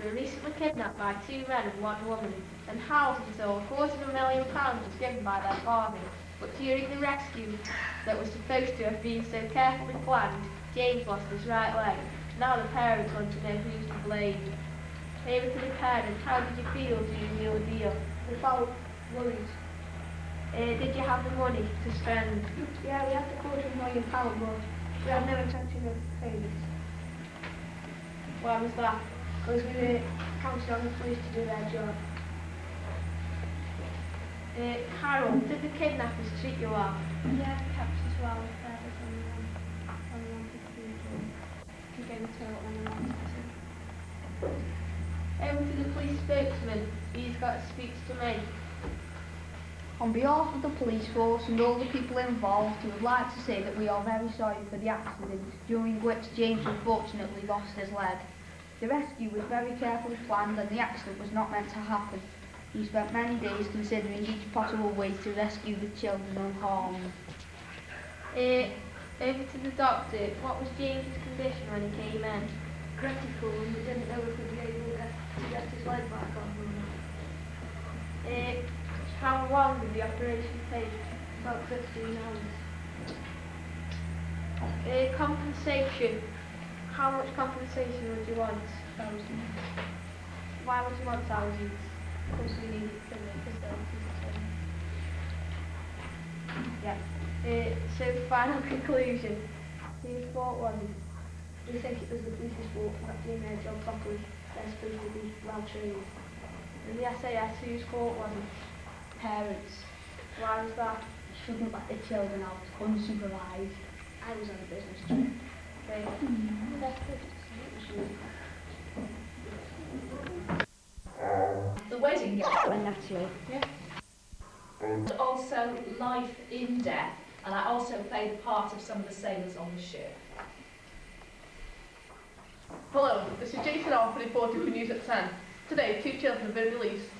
were recently kidnapped by 2 men and 1 woman, and houses so £250,000 was given by their father. But during the rescue that was supposed to have been so carefully planned, James lost his right leg. Now the parents want to know who's to blame. Over to the parents, how did you feel during the ordeal? We felt worried. Did you have the money to spend? Yeah, we had the £250,000, but we had no intention of paying it. Why was that? Because we were counting on the police to do their job. Carol, did the kidnappers treat you well? Yeah, we kept us well if there was anyone wanted to do it, to give it to when they wanted to. Over to the police spokesman, he's got a speech to make. On behalf of the police force and all the people involved, we would like to say that we are very sorry for the accident, during which James unfortunately lost his leg. The rescue was very carefully planned and the accident was not meant to happen. He spent many days considering each possible way to rescue the children unharmed. Over to the doctor, what was James's condition when he came in? Critical, and we didn't know if we'd be able to get his leg back on or not. How long did the operation take? About 15 hours. Compensation. How much compensation would you want? 1,000. Why would you want thousands? Because we need it for the facilities. Yeah. So final conclusion. Whose fault was it? We think it was the police's fault for not doing their job properly. They're supposed to be well trained. And the SAS, whose fault was it? Parents Why was that? shouldn't let the children out unsupervised. I was on a business trip. The wedding went naturally. Yeah. And also life in death, and I also played the part of some of the sailors on the ship. Hello, this is Jason Alford reporting for News at 10. Today, 2 children have been released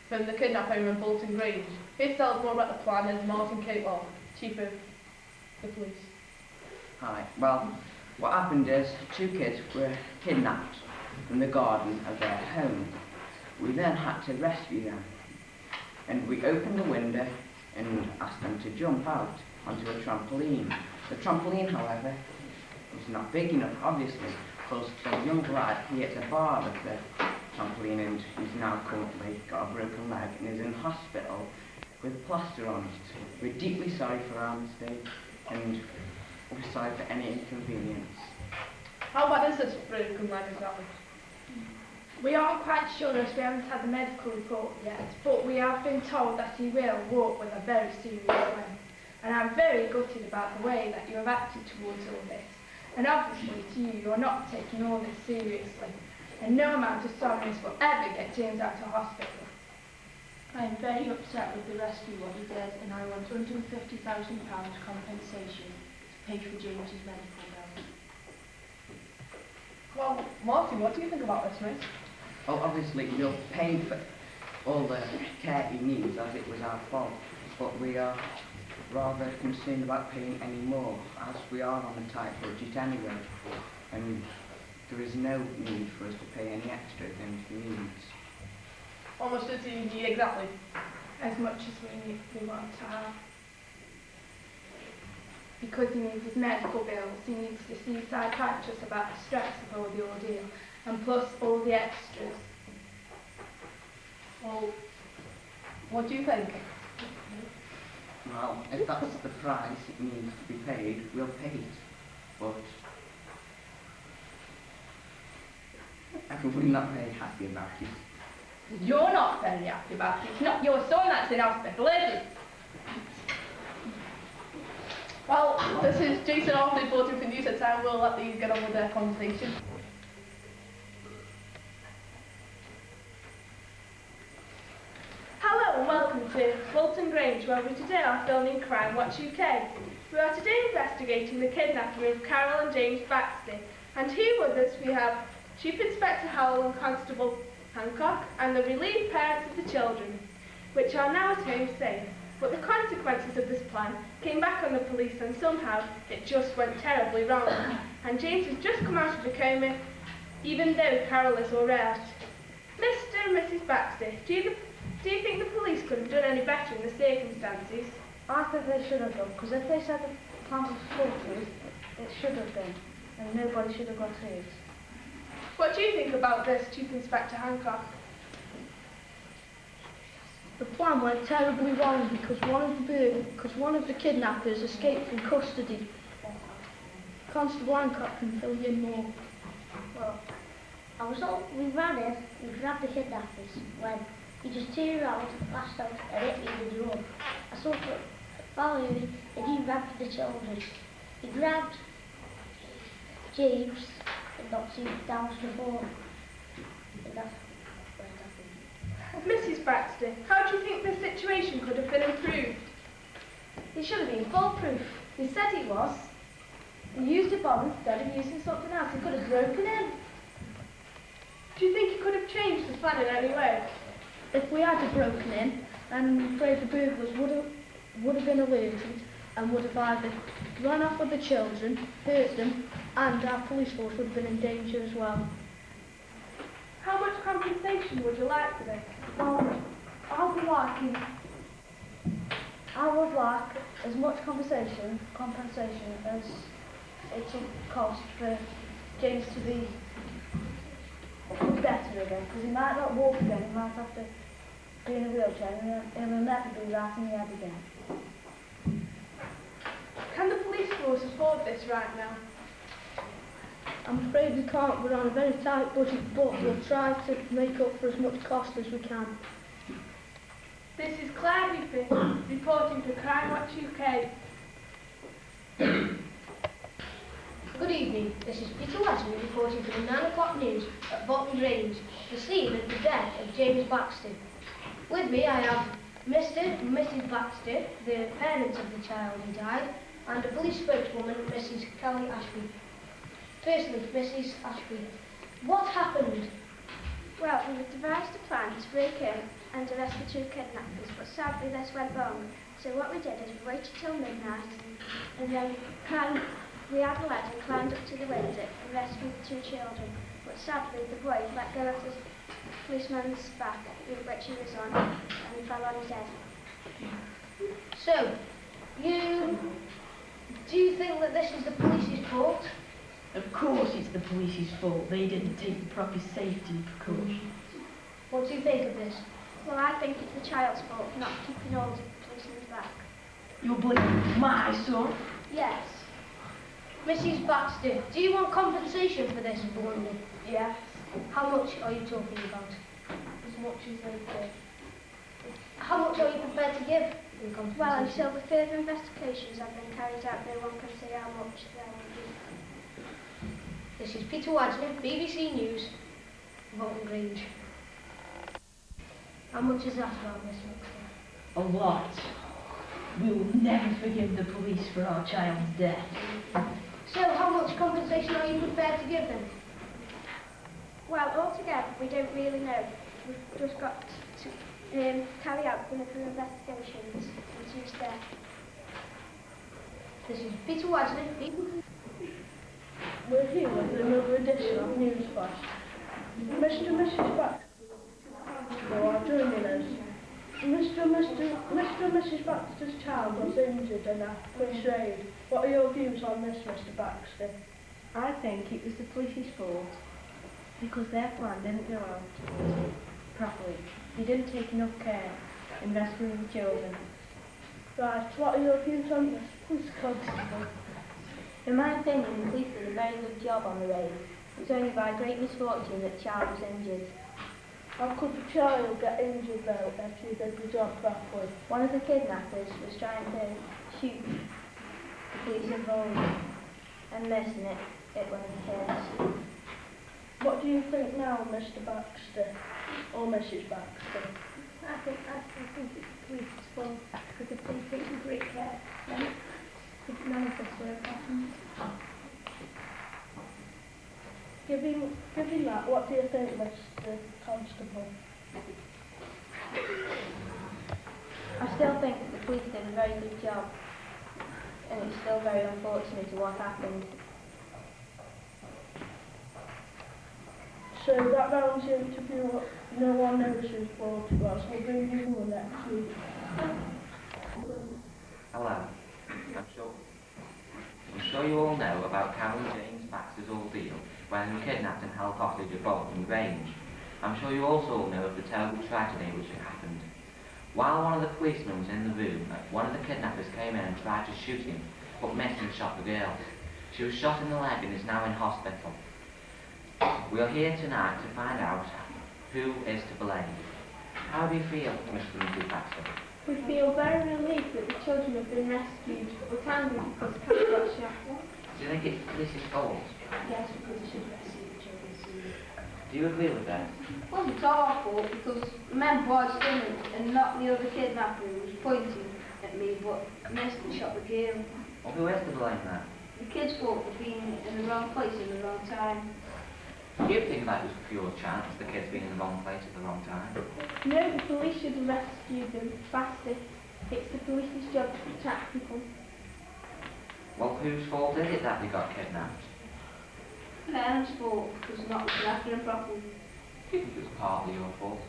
from the kidnap home in Bolton Grange. Here to tell us more about the plan is Martin Catewell, Chief of the Police. Hi. Well, what happened is 2 kids were kidnapped from the garden of their home. We then had to rescue them. And we opened the window and asked them to jump out onto a trampoline. The trampoline, however, was not big enough, obviously, because the young lad, he hit a bar of the trampoline and he's now currently got a broken leg and is in hospital with plaster on it. We're deeply sorry for our mistake and we're sorry for any inconvenience. How bad is this broken leg exactly? We aren't quite sure as we haven't had the medical report yet, but we have been told that he will walk with a very serious limp. And I'm very gutted about the way that you have acted towards all this. And obviously to you, you're not taking all this seriously. And no amount of sorrows will ever get James out of hospital. I am very upset with the rescue what he did, and I want £150,000 compensation to pay for James's medical bill. Well, Martin, what do you think about this, mate? Well, obviously we'll pay for all the care he needs as it was our fault, but we are rather concerned about paying any more as we are on a tight budget anyway, and there is no need for us to pay any extra than he needs. How much does he need exactly? As much as we want to have. Because he needs his medical bills, he needs to see a psychiatrist about the stress of all the ordeal, and plus all the extras. Well, what do you think? Well, if that's the price it needs to be paid, we'll pay it. But we're not very happy about it. You're not very happy about it. It's not your son that's in hospital, is it? Well, this is Jason Alford reporting for News at 10. We'll let these get on with their conversation. Hello and welcome to Bolton Grange, where we today are filming Crime Watch UK. We are today investigating the kidnapping of Carol and James Baxter, and here with us we have Chief Inspector Howell and Constable Hancock and the relieved parents of the children, which are now at home safe. But the consequences of this plan came back on the police and somehow it just went terribly wrong. And James has just come out of a coma, even though Carol is alright. Mr. and Mrs. Baxter, do you think the police could have done any better in the circumstances? I think they should have done, because if they said the plan was foolproof, it should have been, and nobody should have got hurt. What do you think about this, Chief Inspector Hancock? The plan went terribly wrong because one of the kidnappers escaped from custody. Constable Hancock can fill you in more. Well, we ran in, we grabbed the kidnappers when he just turned around, lashed out and hit me with the run. I saw him follow me and he ran for the children. He grabbed James and knocked him down to the floor. And that's what happened. Mrs. Baxter, how do you think the situation could have been improved? He should have been foolproof. He said he was. He used a bomb instead of using something else. He could have broken in. Do you think he could have changed the plan in any way? If we had broken in, I'm afraid the burglars would have been alerted and would have either run off with the children, hurt them, and our police force would have been in danger as well. How much compensation would you like for this? Well, I would like as much compensation as it would cost for James to be better again, because he might not walk again, he might have to be in a wheelchair and he'll never be right in the head again. Can the police force afford this right now? I'm afraid we can't. We're on a very tight budget, but we'll try to make up for as much cost as we can. This is Claire Hooper, reporting for Crime Watch UK. Good evening, this is Peter Weston reporting for the 9 o'clock news at Bolton Grange, the scene of the death of James Baxter. With me I have Mr. and Mrs. Baxter, the parents of the child who died, and a police spokeswoman, Mrs. Kelly Ashby. Firstly, Mrs. Ashby, what happened? Well, we had devised a plan to break in and arrest the 2 kidnappers, but sadly this went wrong. So what we did is we waited till midnight and then we had a ladder, climbed up to the window and rescued the 2 children. But sadly the boy let go of the policeman's back, which he was on, and he fell on his head. So, do you think that this is the police's fault? Of course it's the police's fault. They didn't take the proper safety precautions. What do you think of this? Well, I think it's the child's fault for not keeping all the policemen's back. You're blaming my son? Yes. Mrs. Baxter, do you want compensation for this blunder? Yes, How much are you talking about? as much as they could. How much are you prepared to give in compensation? Well, until the further investigations have been carried out, no one can say how much there will be. This is Peter Wadley, BBC News, Bolton Grange. How much is that about, Miss Baxter? A lot. We will never forgive the police for our child's death. So, how much compensation are you prepared to give them? Well, altogether, we don't really know. We've just got to carry out clinical investigations into his death. This is Peter Wadley, BBC. We're here with another edition of News Flash. Mr. and Mrs. Baxter are joining us. Mr. and Mrs. Baxter's child was injured in a police raid. What are your views on this, Mr. Baxter? I think it was the police's fault because their plan didn't go out properly. They didn't take enough care in rescuing the children. Right, what are your views on this, police constable? In my opinion, the police did a very good job on the raid. It was only by great misfortune that the child was injured. How could the child get injured though if you did the job properly? One of the kidnappers was trying to shoot the police involved and missing it hit one of the kids. What do you think now, Mr. Baxter or Mrs. Baxter? I think it's the police's fault because the police took great care. Then none of this would have happened. Given that, what do you think, Mr. Constable? I still think that the police did a very good job, and it's still very unfortunate what happened. So that rounds the interview up. No one knows whose fault it was. We'll bring you more next week. Hello. I'm sure you all know about Carol and James Baxter's ordeal when they were kidnapped and held hostage at Bolton Grange. I'm sure you also all know of the terrible tragedy which had happened. While one of the policemen was in the room, one of the kidnappers came in and tried to shoot him, but missed and shot the girl. She was shot in the leg and is now in hospital. We are here tonight to find out who is to blame. How do you feel, Mr. and Mrs. Baxter? We feel very relieved that the children have been rescued, but angry because Cat got shot. Do you think it's the police's fault? Yes, because we should rescue the children sooner. Do you agree with that? It wasn't our fault because the men barged in and knocked the other kidnapper who was pointing at me but missed and shot the girl. Well, who is to blame then? The kid's fault for being in the wrong place at the wrong time. Do you think that was pure chance, the kids being in the wrong place at the wrong time? No, the police should have rescued them faster. It's the police's job to protect people. Well, whose fault is it that they got kidnapped? Parents' fault because not looking after them properly. Do you think it was partly your fault?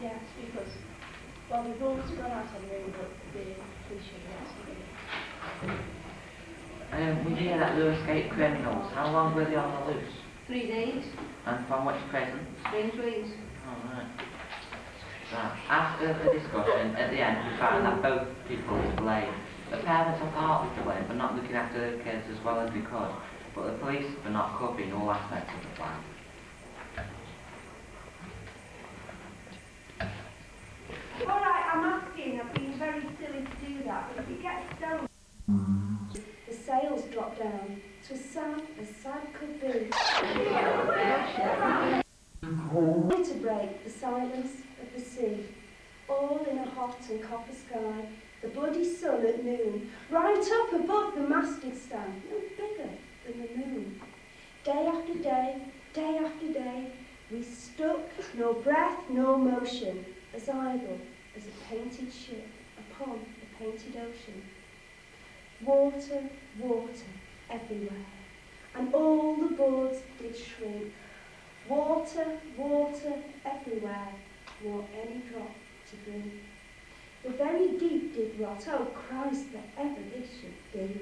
Yes, because, well, we've always gone out on the road, but the police should have rescued them. We hear that they were escaped criminals. How long were they on the loose? 3 days. And from which prison? Strangeways. Oh, right. Right. After the discussion, at the end, we found that both people were to blame. The parents are partly to blame for not looking after their kids as well as they could, but the police for not covering all aspects of the plan. All right, I'm asking. I've been very silly to do that, but if it gets stolen... The sails dropped down. It was sad as sad could be. To break the silence of the sea, all in a hot and copper sky, the bloody sun at noon, right up above the masted stand, no bigger than the moon. Day after day, day after day, we stuck, no breath, no motion, as idle as a painted ship upon a painted ocean. Water, water, everywhere, and all the boards did shrink. Water, water, everywhere, nor any drop to drink. The very deep did rot, oh Christ, that ever this should be.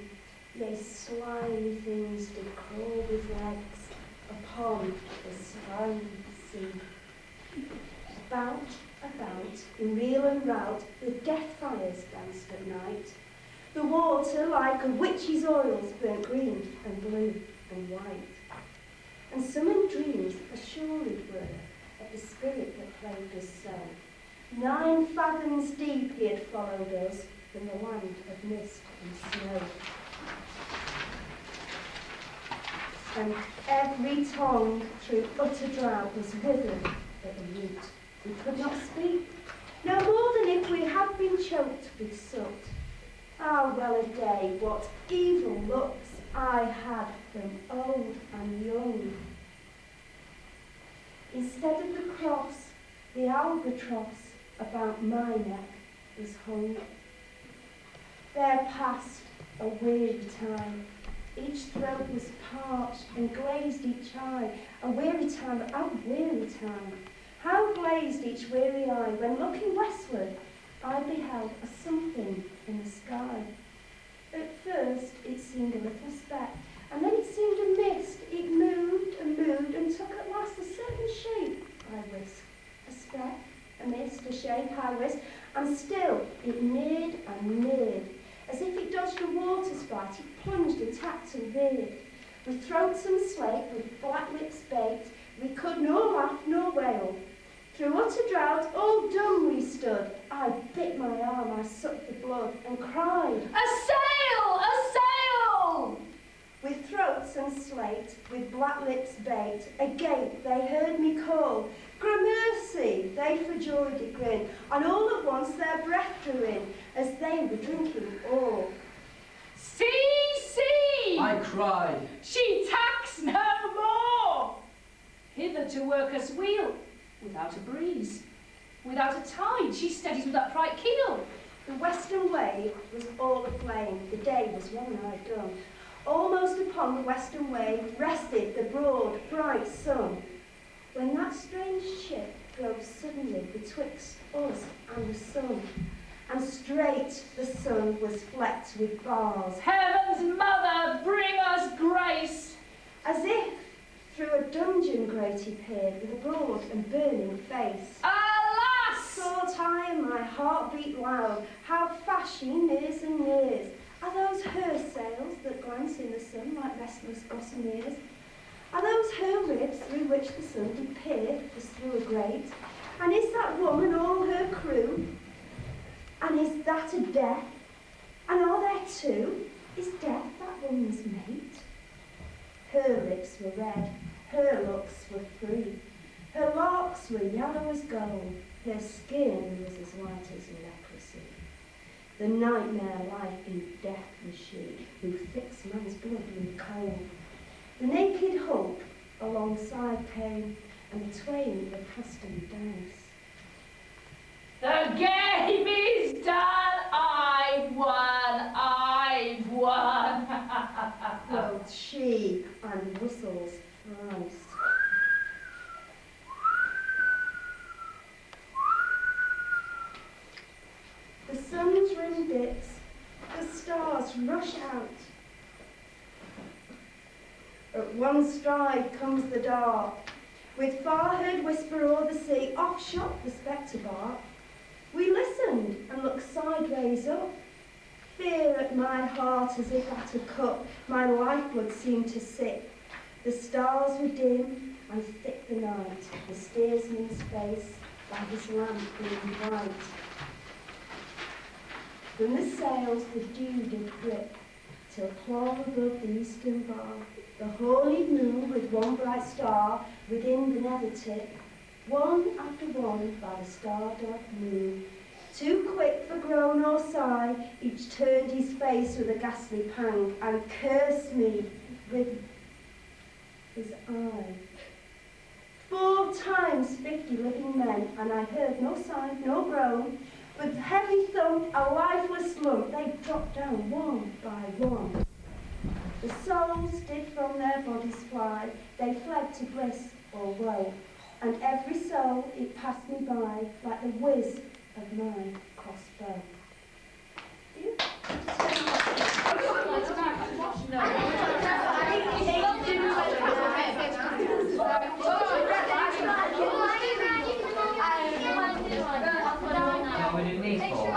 Yea, slimy things did crawl with legs upon the slimy sea. About, in reel and rout, the death fires danced at night. The water, like a witch's oils, burnt green and blue and white. And some in dreams assured were of the spirit that plagued us so. 9 fathoms deep he had followed us from the land of mist and snow. And every tongue through utter drought was withered at the root. We could not speak, no more than if we had been choked with soot. Ah, well a day, what evil looks I had from old and young. Instead of the cross, the albatross about my neck was hung. There passed a weary time. Each throat was parched and glazed each eye. A weary time, a weary time. How glazed each weary eye when looking westward I beheld a something in the sky. At first it seemed a little speck, and then it seemed a mist. It moved and moved and took at last a certain shape, I wist. A speck, a mist, a shape, I wist, and still it neared and neared. As if it dodged a water sprite, it plunged and tapped and veered. With throats unslaked, with black lips baked, we could nor laugh nor wail. Through utter drought, all dumb we stood. I bit my arm, I sucked the blood, and cried, A sail! A sail! With throats unslaked, with black lips baked, agape they heard me call. Gramercy, they for joy did grin, and all at once their breath drew in, as they were drinking all. See, see! I cried. She tacks no more! Hither to work us wheel, without a breeze. Without a tide, she steadies with upright keel. The western wave was all aflame, the day was well nigh done. almost upon the western wave, rested the broad, bright sun, when that strange ship drove suddenly betwixt us and the sun, and straight the sun was flecked with bars. Heaven's mother, bring us grace! As if through a dungeon grate he peered with a broad and burning face. Alas! Thought I, and my heart beat loud, how fast she nears and nears. Are those her sails that glance in the sun like restless gossameres? Are those her ribs through which the sun did peer as through a grate? And is that woman all her crew? And is that a death? And are there two? Is death that woman's mate? Her lips were red, her looks were free. Her locks were yellow as gold, her skin was as white as leprosy. The nightmare-like in death was she, who fixed man's blood with cold. The naked hope alongside came, and the twain were casting dice. The game is done! I've won! I've won! Quoth she, and whistles thrice. The sun's rim dips, the stars rush out. At one stride comes the dark, with far-heard whisper o'er the sea, off shot the spectre bark. We listened and looked sideways up. Fear at my heart as if at a cup my lifeblood seemed to sip. The stars were dim and thick the night, the steersman's face by his lamp being bright. From the sails the dew did drip, till clomb above the eastern bar, the holy moon with one bright star within the nether tip, one after one by the star-dark moon. Too quick for groan or sigh, each turned his face with a ghastly pang, and cursed me with his eye. 4 times 50 living men, and I heard no sign, no groan. With heavy thump, a lifeless lump, they dropped down one by one. The souls did from their bodies fly, they fled to bliss or woe, and every soul it passed me by like the whiz of my crossbow. We didn't need four.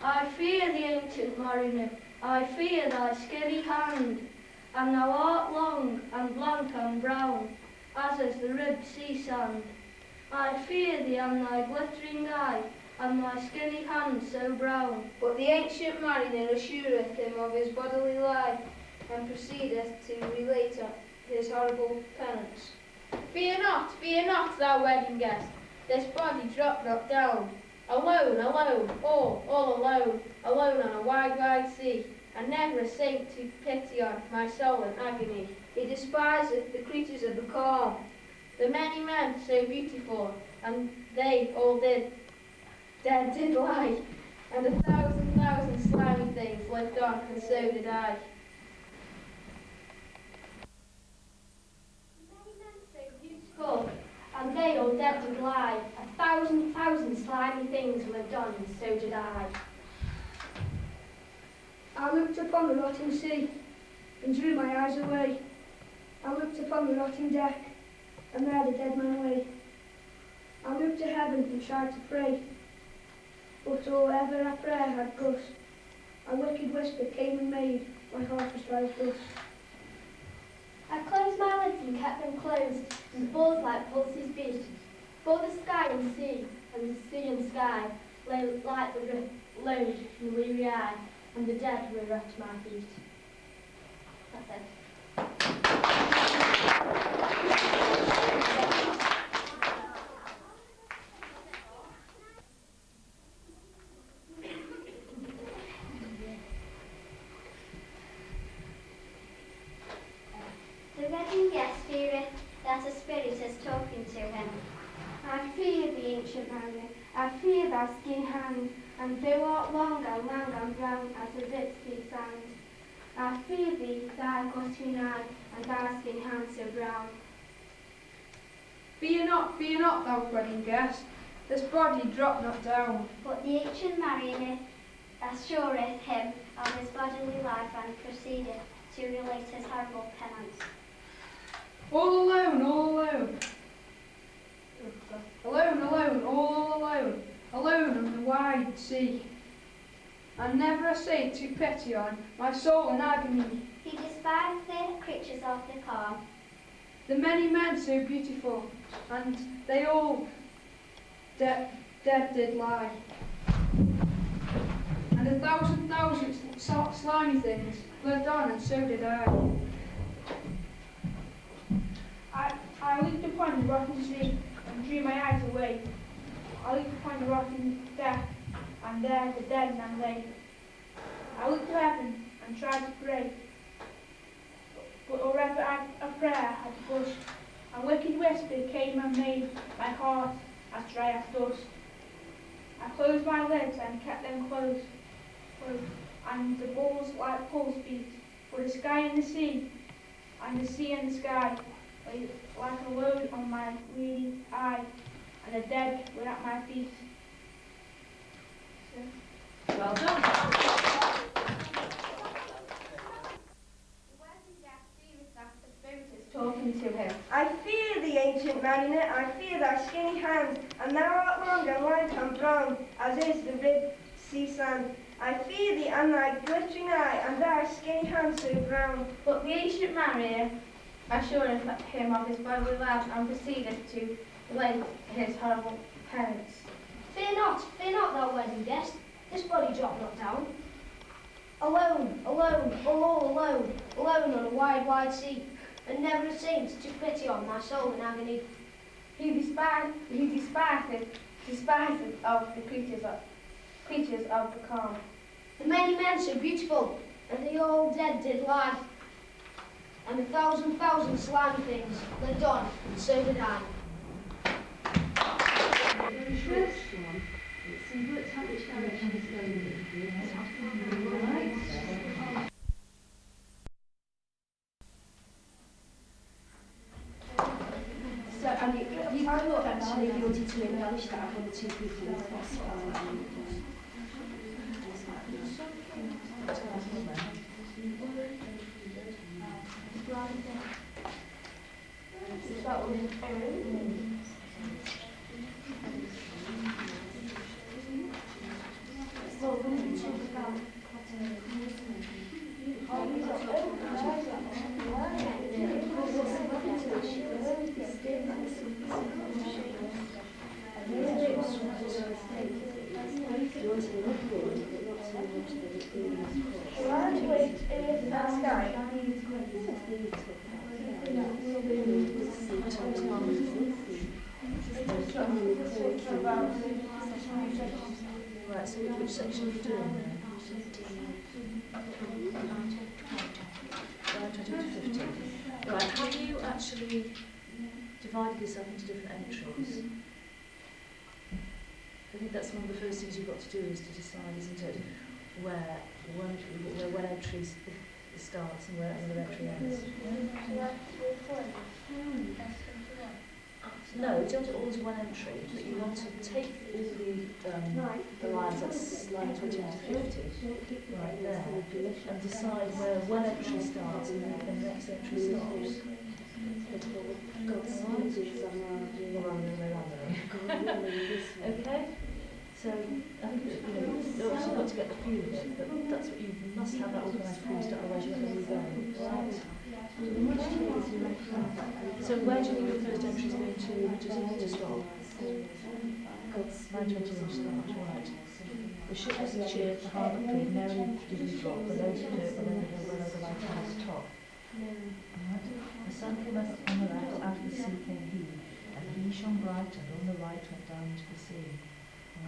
I fear the ancient mariner, I fear thy skinny hand, and thou art long and blank and brown, as is the ribbed sea sand. I fear thee and thy glittering eye, and thy skinny hand so brown. But the ancient mariner assureth him of his bodily life, and proceedeth to relate his horrible penance. Fear not, thou wedding guest, this body drop not down. Alone, alone, all alone, alone on a wide, wide sea, and never a saint to pity on my soul in agony. He despiseth the creatures of the calm, the many men so beautiful, and they all dead did lie, and 1,000 slimy things lived on, and so did I. Many men so beautiful, and they all dead did lie, 1,000 slimy things lived on, and so did I. I looked upon the rotting sea, and drew my eyes away. I looked upon the rotting deck, and there the dead man lay. I looked to heaven and tried to pray, but or ever a prayer had gust, a wicked whisper came and made my heart as dry as dust. I closed my lids and kept them closed, and the balls like pulses beat. For the sky and sea, and the sea and sky, lay like the load in the weary eye, and the dead were at my feet. That's it. The wedding guest feareth that a spirit is talking to him. I fear the ancient mariner, I fear thy skin hand, and thou art long and brown as the dead sea sand. I fear thee, thy glittering eye, and thy skin hand so brown. Fear not, thou wedding guest, this body drop not down. But the ancient mariner assureth him of his bodily life and proceedeth to relate his horrible penance. All alone, all alone. Alone, alone, all alone. Alone on the wide sea. And never a saint to pity on, my soul in agony. He despised the creatures of the calm. The many men so beautiful, and they all dead did lie. And 1,000 slimy things lived on, and so did I. I looked upon the rotten sea and drew my eyes away. I looked upon the rotten death, and there the dead man lay. I looked to heaven and tried to pray, but wherever a prayer had pushed, a wicked whisper came and made my heart as dry as dust. I closed my lids and kept them closed, and the balls like pulse beat, for the sky and the sea, and the sea and the sky, lay like a load on my weary eye, and the dead were at my feet. Well done. Talking to him. I fear the ancient mariner, I fear thy skinny hand, and thou art long and white and brown, as is the red sea sand. I fear thee and thy glittering eye, and thy skinny hand so brown. But the ancient mariner assureth him of his bodily life and proceedeth to relate his horrible penance. Fear not, thou wedding guest, this body drop not down. Alone, alone, all alone, alone on a wide, wide sea, and never a saint to pity on my soul in agony. He despiseth of the creatures of the calm. The many men so beautiful, and they all dead did lie. And 1,000 slimy things lived on, and so did I. So, and you could actually, if you wanted to embellish that, have one or two people in the press. Right, so which section are you doing now? Right, 20 to 50. Right, have you actually divided this up into different entries? I think that's one of the first things you've got to do is to decide, isn't it, where one entry starts and where another entry ends. No, you don't do always one entry, but you want to take all the lines, that's line 21 to 50, right there, and decide where one entry starts and then the next entry stops. Okay? So, I think that, you've obviously got to get the feel of it, but that's what you must have that organised for you, otherwise you're going to be going, right? So where do you think your first entry is going to stop? 9:20 start, right. The ship was cheered, the harbour cleared, merrily did we drop, below the curve, below the hill, below the lighthouse top. Right. The sun came up on the left, out of the sea came he, and he shone bright, and on the right went down into the sea.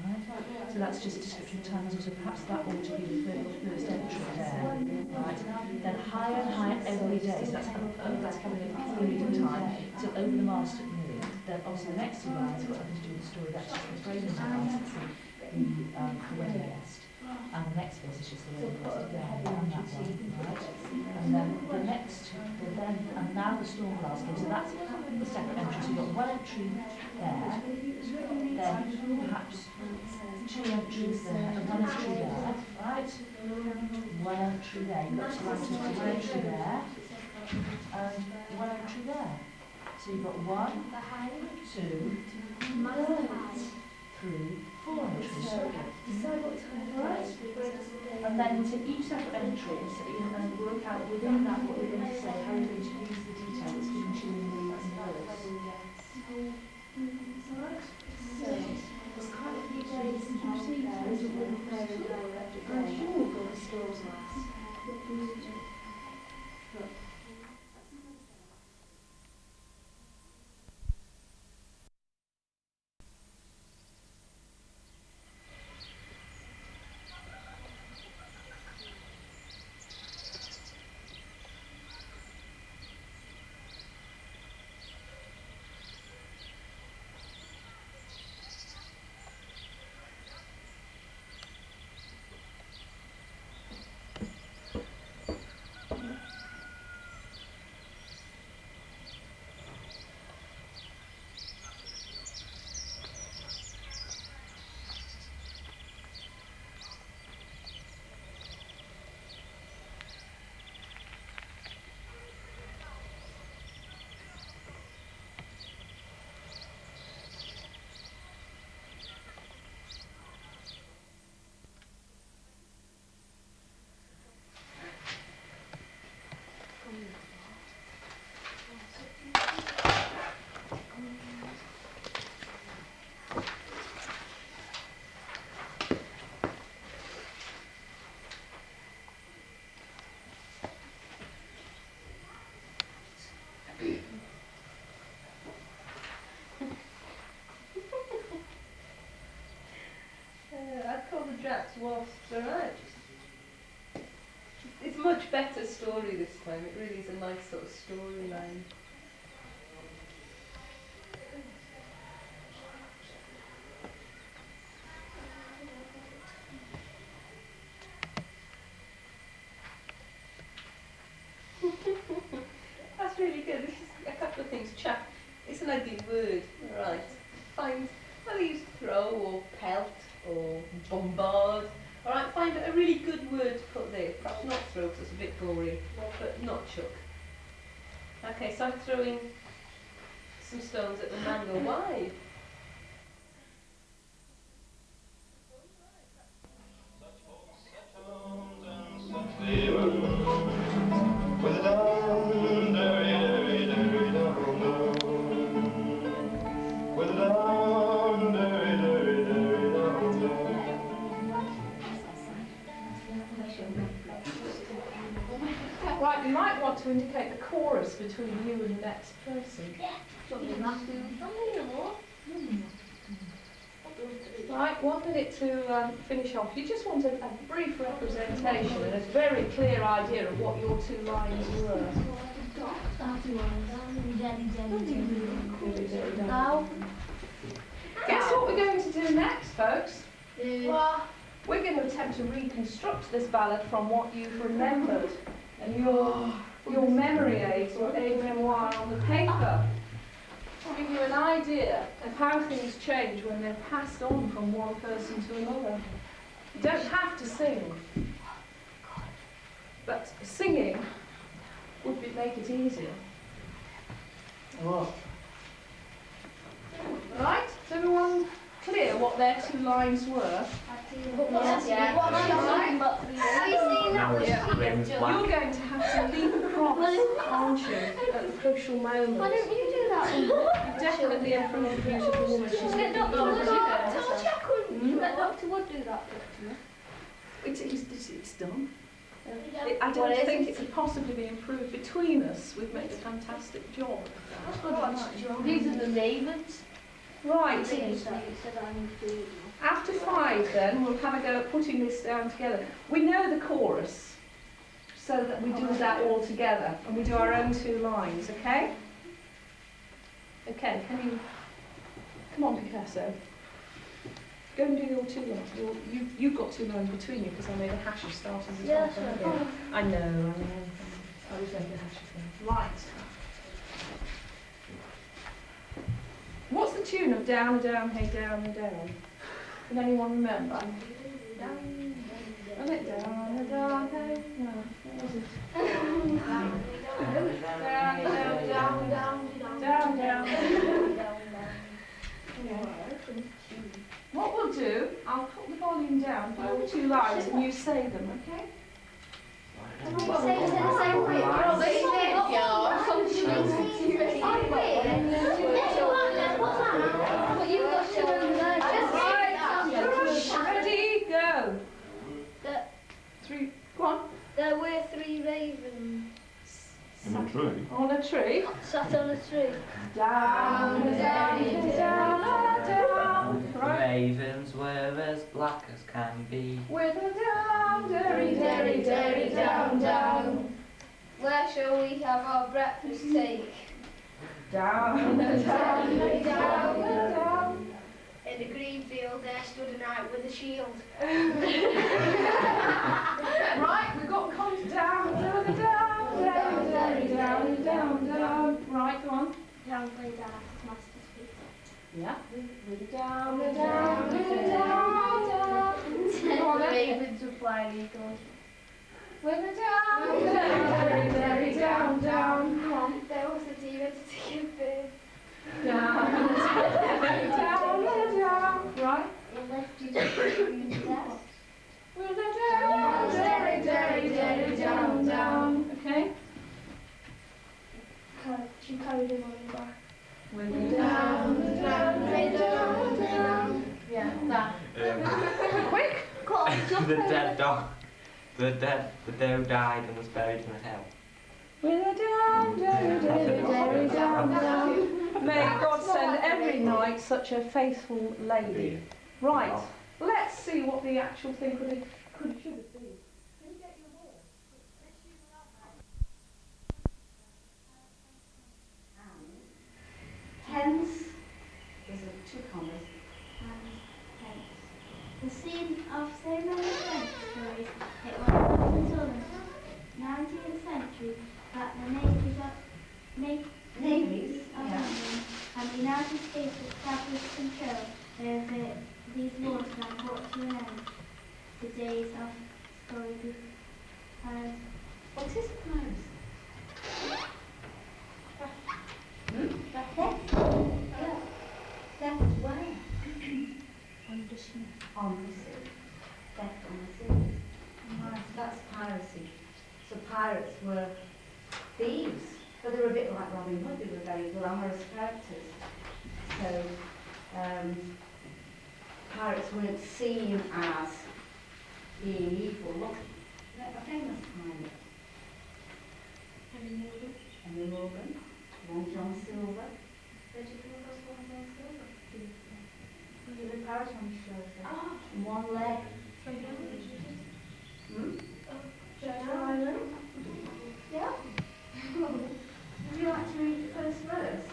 Right. So that's just a description of time, so perhaps that ought to be the first entry there. Right. Then higher and higher every day, so that's coming in a period of time till over the mast at noon. Then obviously the next two lines have got nothing to do with the story, that's just the framing lines, the wedding guest. And the next bit is just the wedding guest again, and that one, right? And then the next, and now the storm glass came, so that's the separate entry. So you've got one entry there, then perhaps two entries there, and one entry there, right? One entry there, you've got one entry there, and one entry there. So you've got 1, 2, 3, 4 entries. Right? And then to each separate entry, and work out within that what you're going to say, how you're going to use the detail that's given to you in the words. Right? So, there's quite a few days since you've seen those of one player and I'm sure we've got a stores last. I'd call the Drax Wasps, alright. It's a much better story this time. It really is a nice sort of storyline. That's really good. This is a couple of things. Chap, it's an ugly word, alright. Find, whether you use throw or pelt or bombard. Alright, find a really good word to put there. Perhaps not throw because it's a bit boring, but not chuck. Okay, so I'm throwing some stones at the mango. Why? Right, you might want to indicate the chorus between you and the next person. Right, 1 minute to finish off. You just want a brief representation and a very clear idea of what your two lines were. Guess what we're going to do next, folks? We're going to attempt to reconstruct this ballad from what you've remembered and your memory aids or aide-memoire on the paper. To give you an idea of how things change when they're passed on from one person to another. You don't have to sing, but singing would make it easier. Right? Is everyone clear what their two lines were? Yes. You're going to have to leap across cross, aren't you, at the crucial moment? Why don't you do that? You've definitely improved the beautiful woman. She's Get looking Dr. Wood good. to do that. Told you I couldn't. Let Dr. Wood do that. It's done. I don't think it could possibly be improved. Between us, we've made a fantastic job. These are the ravens. Right. After 5 then, we'll have a go at putting this down together. We know the chorus, so that we do that all together, and we do our own 2 lines, okay? Okay, can you... Come on, Picasso. Go and do your 2 lines. You've got 2 lines between you, because I made a hash of starting the top. I know. I was making a hash of things. Right. What's the tune of Down, Down, Hey, Down, and Down? Can anyone remember? Was it down, down, hey? No, what was it? Down, down. What we'll do, I'll put the volume down for all 2 lines and you say them, okay? Say it in the same way. But you've got to Ready, go. 3, go on. There were 3 ravens. In a tree? On a tree. Sat on a tree. Down, down, down, down. The ravens were as black as can be. With a down, derry, derry, derry, down, down. Where shall we have our breakfast take? Down, down, down, down. In the green field there stood a knight with a shield. Right, we've got comes down, down, down, down, down, down, down. Right, go on. Down play down at his master's feet. Yeah. Down, down, down, down. Go on then. Ravens were flying eagles. With a down, down, down, down, down. Come on. There was a demon to give birth. Down, down, down. Right. He lifted up the green desk. With a down, down, down, down, down. Okay. She carried him on her back. With a down, down, down, down. Yeah, that. Quick. The dead dog. The doe died and was buried in a hill. With a down, down, down, down, down. May God send every night such a faithful lady. Right. Let's see what the actual thing should have been. Hence, there's 2 commas. The scene of so many French stories, it was not until the 19th century that the navies of London and the United States established control over these waters and brought to an end the days of story piracy. What is piracy? Theft? Yeah. Theft where? On the sea. On the sea. Theft on the sea. Right, that's piracy. So pirates were thieves, but they were a bit like Robin Hood. They were very glamorous characters. So pirates weren't seen as being evil. Look, they're a famous pirate. Henry Morgan. Long John Silver. Where did you come across Long John Silver? He was a pirate on the shoulder. Oh. And 1 leg. Treasure Island? Yeah. Would you like to read the first verse? I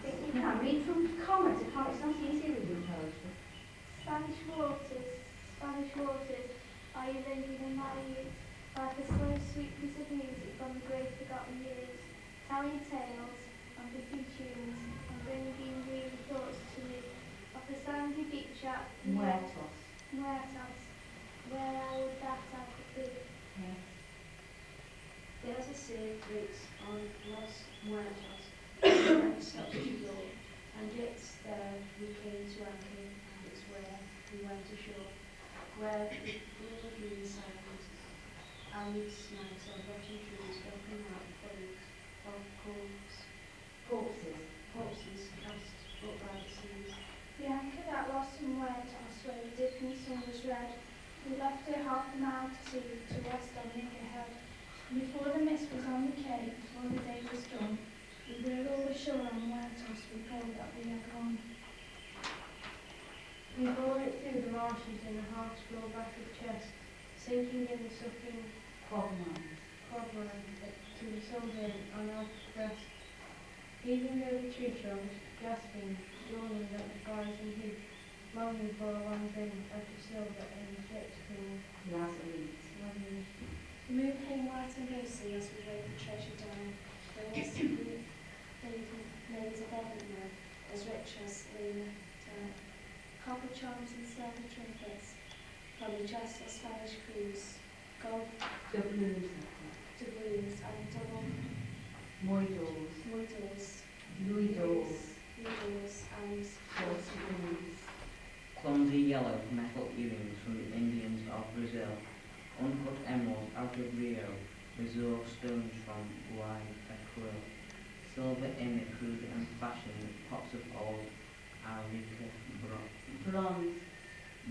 think you can read from comments. It's not easy reading poetry. Spanish waters, are you living in my youth? Like a slow, sweet piece of music from the great forgotten years, telling tales and picking tunes and bringing dreamy thoughts to me of the sandy beach at Muertos. where I would that I could be. Yes. There's a secret on Los Muertos, and it's there we came to anchor, and it's where we went ashore, where the blue lagoon sounds. I'll need to smell myself rushing through these broken out bodies of corpses cast up by the seas. The anchor that lost some weight on a sway dipped and the sun was red. We left her half a mile to sea to rest on the ahead. Before the mist was on the quay, before the day was done, we rode all ashore on Wertos, we prayed that we had gone. We bore it through the marshes in a half-scroll battered chest, sinking in the sucking quagmire to the sunburn on our breast, heaving over tree trunks, gasping, yawning at the fires and heat, longing for a long drink of the silver and the ships called Lazarus. The moon came white and rosy as we laid the treasure down. There was to be ladies of Edinburgh, as rich as Lena down. Copper charms and silver trinkets from the just of Spanish crews, gold doubloons and double moidors, louis d'ors and false doubloons. Clumsy yellow metal earrings from the Indians of Brazil, uncut emeralds out of Rio, Azure stones from Guayaquil, silver in the crude and fashioned pots of old Arica bronze,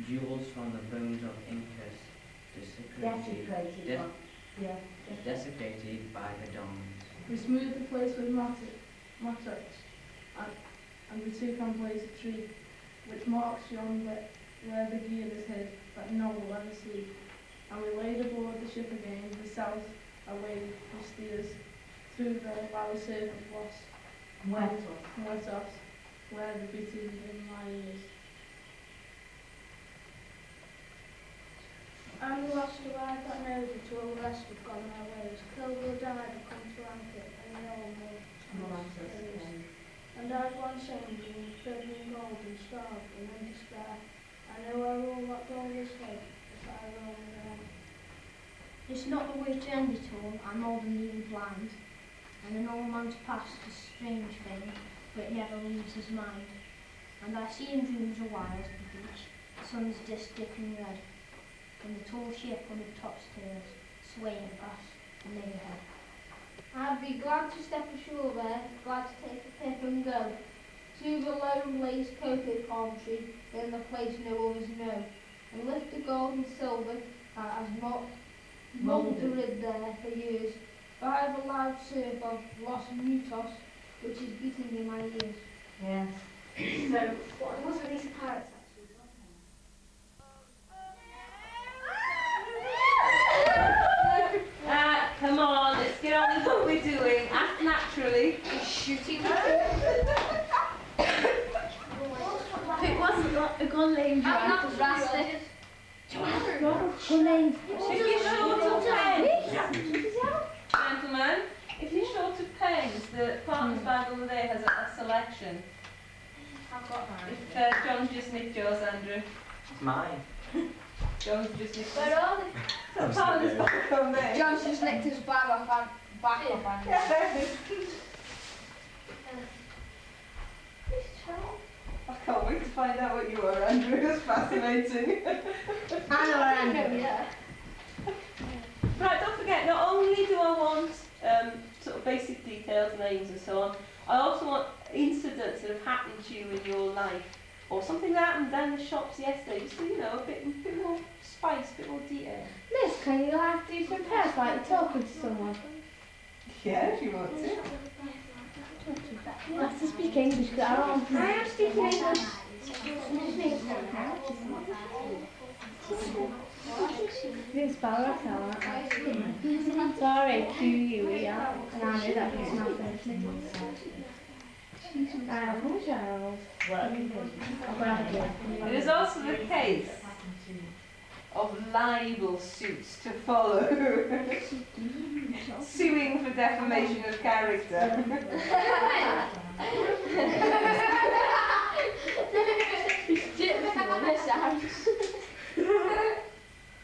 jewels from the bones of Incas, desecrated by the dons. We smoothed the place with mattocks, and we took and blazed a tree, which marks yon where the gear is hid, that no one will ever see. And we laid aboard the ship again, the south away we steers, through the loud surf of Wertos, where the beating in my ears. I'm the last arrived that knows it, to all the rest have gone their ways. Killed or died have come to anchor, and no one will praise. And I've one singing, filled in gold and starved and in despair. I know where all that gold is hid, if I roam there. It's not the way to end it all, I'm old and even blind, and an old man's past is a strange thing, but it never leaves his mind. And I see in dreams a while the beach, the sun's disk dipping red, and the tall ship on the top's tails, swaying past the neighbourhood. I'd be glad to step ashore there, glad to take a pip and go to the lone lace cocoa palm tree, in the place no others know, and lift the gold and silver that has mouldered there for years, by the loud surf of Los Mutos, which is beating in my ears. Yes. So, what was these pirates actually? Come on, let's get on with what we're doing. Act naturally. Shooting. It wasn't a gun name. I'm not drastic. Gun name. If you're short of pens, gentlemen, if you're short of pens, the partner's bag over there has a selection. I've got mine. If John's just nicked yours, Andrew. It's mine. John's just nicked Where are they? the partner's bag over there. John's just licked his bag off I can't wait to find out what you are, Andrew. It's fascinating. I know where Andrew is. Yeah. Right, don't forget, not only do I want sort of basic details, names and so on, I also want incidents that have happened to you in your life, or something that happened down the shops yesterday, just so, you know, a bit more spice, a bit more detail. Miss, can you like do some tests like you're talking to someone? Yeah, if you want to. You have to speak English because I don't. I am speaking English. This bar sorry, Q-U-E-R. And I know that it's my first name. It is also the case of libel suits to follow. Suing for defamation of character.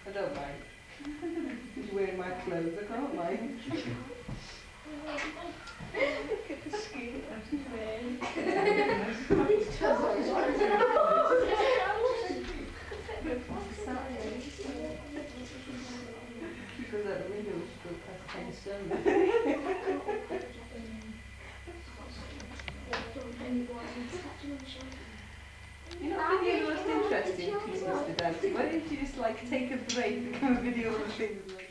I don't mind. He's wearing my clothes, I can't mind. Look at the skin he's wearing. Because You're not video the most interesting piece, Mr. Dempsey. Why don't you just like take a break and come and video the things later?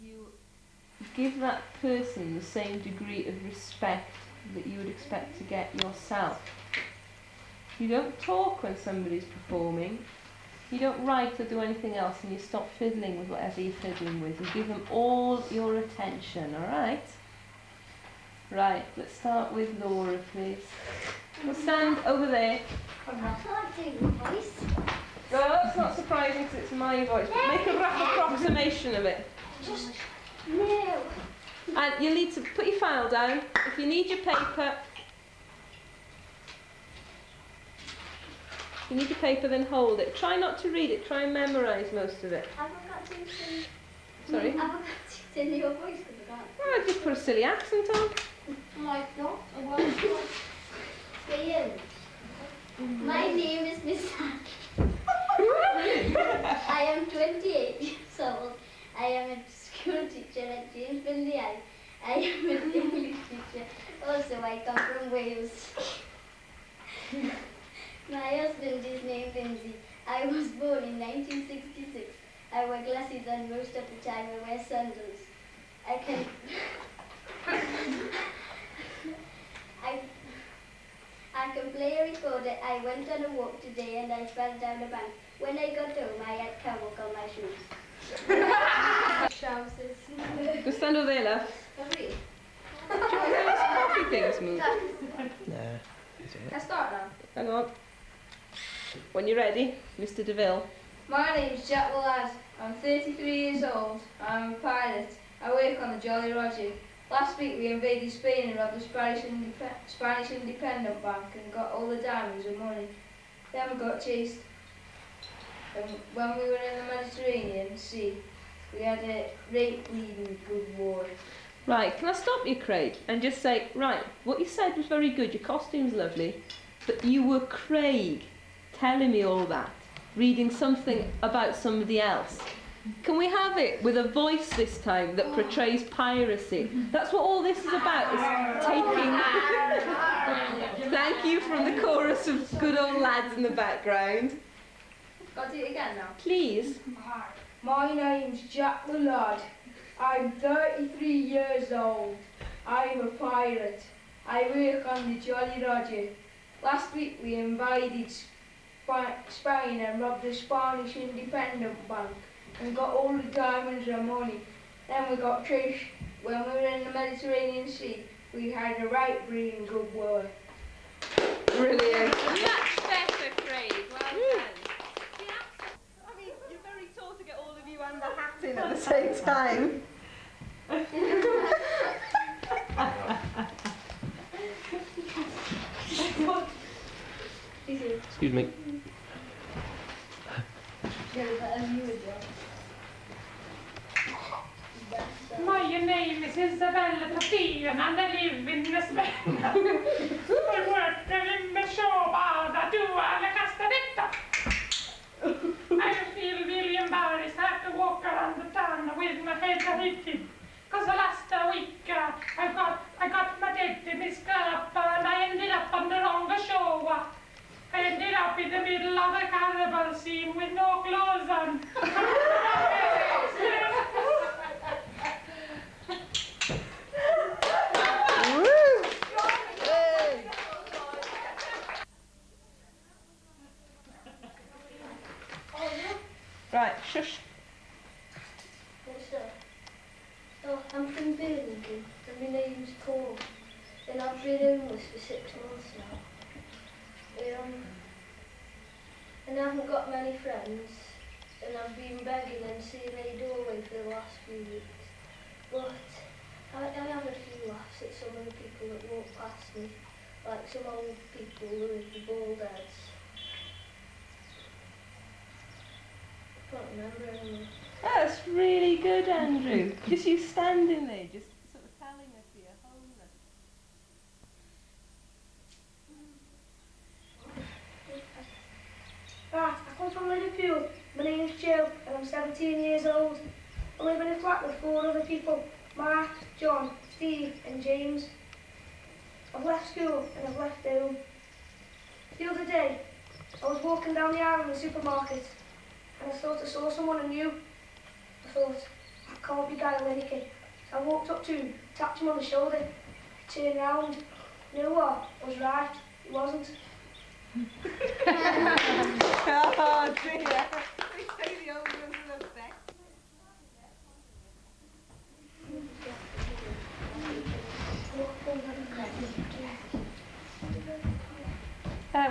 You give that person the same degree of respect that you would expect to get yourself. You don't talk when somebody's performing. You don't write or do anything else, and you stop fiddling with whatever you're fiddling with. You give them all your attention, alright? Right, let's start with Laura, please. We'll stand over there. I can't do the voice. No, that's not surprising because it's my voice, but make a rough approximation of it. Just no. And you need to put your file down. If you need your paper, then hold it. Try not to read it, try and memorise most of it. I've got to sing. Sorry? I've got to sing your voice because I can't. Oh, just put a silly accent on. Like not. Ian. My name is Miss I am 28 years old. I am a school teacher at James Brindley. I am an English teacher. Also, I come from Wales. My husband is named Lindsay. I was born in 1966. I wear glasses and most of the time I wear sandals. I can play a recorder. I went on a walk today and I fell down a bank. When I got home, I had camel on my shoes. Trousers. Just stand over there, love. Hurry. Do you want those coffee things moved? No. Can I start now? Hang on. When you're ready, Mr. Deville. My name's Jack Willard. I'm 33 years old. I'm a pilot. I work on the Jolly Roger. Last week we invaded Spain and robbed the Spanish Independent Bank and got all the diamonds and money. Then we got chased. And when we were in the Mediterranean Sea, we had a rape bleeding good war. Right, can I stop you, Craig, and just say, right, what you said was very good, your costume's lovely, but you were Craig telling me all that, reading something about somebody else. Can we have it with a voice this time that portrays piracy? That's what all this is about, is taking... Thank you from the chorus of good old lads in the background. Got to do it again now? Please. My name's Jack Willard. I'm 33 years old. I'm a pirate. I work on the Jolly Roger. Last week we invaded Spain and robbed the Spanish Independent Bank and got all the diamonds and money. Then we got chased. When we were in the Mediterranean Sea, we had a right breeding good war. Brilliant. Much better, Craig. Well done. I mean, you're very tall to get all of you and the hat in at the same time. Excuse me. My name is Isabella Papillon and I live in Spain. I work in the shop I do alla castanetta. I feel really embarrassed. I have to walk around the town with my head hitting. Because last week I got my date mixed up and I ended up on the wrong show. I ended up in the middle of a carnival scene with no clothes on. Right, shush. So, I'm from Brindley, and my name's Paul, and I've been homeless for 6 months now. And I haven't got many friends, and I've been begging and seeing a doorway for the last few weeks. But I have a few laughs at some of the people that walk past me, like some old people with the bald heads. I can't remember anymore. That's really good, Andrew. Just you standing there, just sort of telling us you're homeless. Right, I come from Liverpool. My name's Joe and I'm 17 years old. I live in a flat with 4 other people. Mark, John, Steve and James. I've left school and I've left home. The other day, I was walking down the aisle in the supermarket and I thought I saw someone I knew. I thought, that can't be Guy Lineker. So I walked up to him, tapped him on the shoulder, turned round. You know what? I was right. He wasn't. Oh dear. They say the old ones are the best.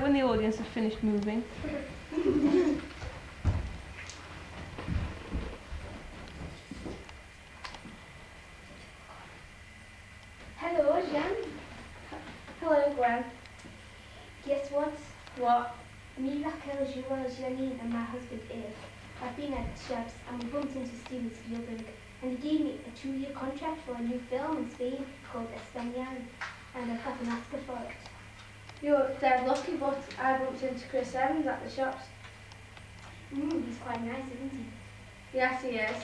When the audience have finished moving. Hello, Jen. Hello, Gwen. Guess what? What? Me, Raquel, Joel, Janine and my husband Eve. I've been at the shops and we bumped into Steven Spielberg and he gave me a 2-year contract for a new film in Spain called Español and I've got an Oscar for it. You're dead lucky, but I bumped into Chris Evans at the shops. He's quite nice, isn't he? Yes, he is.